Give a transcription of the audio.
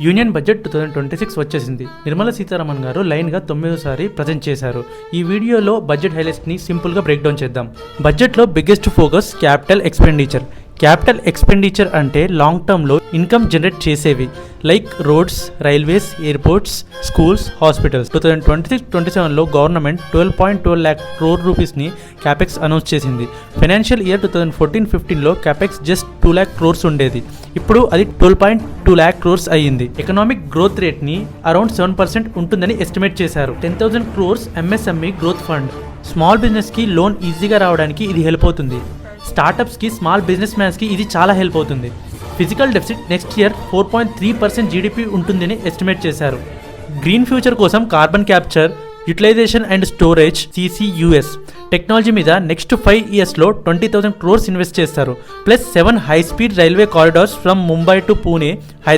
Union budget 2026 వచ్చేసింది. నిర్మలా సీతారామన్ గారు లైన్గా 9వ ప్రజెంట్ చేశారు. ఈ వీడియోలో బడ్జెట్ హైలైట్స్ని సింపుల్గా బ్రేక్ డౌన్ చేద్దాం. బడ్జెట్లో biggest focus capital expenditure. Capital expenditure అంటే లాంగ్ టర్మ్లో ఇన్కమ్ జనరేట్ చేసేవి like roads, railways, airports, schools, hospitals. 2026-27లో గవర్నమెంట్ 12.12 lakh crore రూపీస్ని క్యాపెక్స్ అనౌన్స్ చేసింది. ఫైనాన్షియల్ ఇయర్ 2014-15లో క్యాపెక్స్ జస్ట్ 2 lakh crores ఉండేది. ఇప్పుడు అది 12.2 lakh crores అయ్యింది. ఎకనామిక్ గ్రోత్ రేట్ని అరౌండ్ 7% ఉంటుందని ఎస్టిమేట్ చేశారు. 10,000 crores MSME growth fund. Small బిజినెస్కి లోన్ ఈజీగా రావడానికి ఇది హెల్ప్ అవుతుంది. స్టార్టప్స్కి, స్మాల్ బిజినెస్ మ్యాన్స్కి ఇది చాలా హెల్ప్ అవుతుంది. Fiscal deficit next year 4.3% GDP ఉంటుందని ఎస్టిమేట్ చేశారు. గ్రీన్ ఫ్యూచర్ కోసం carbon capture, utilization and storage CCUS technology మీద నెక్స్ట్ 5 yearsలో 20,000 crores ఇన్వెస్ట్ చేస్తారు. Plus 7 high speed railway corridors from Mumbai to Pune,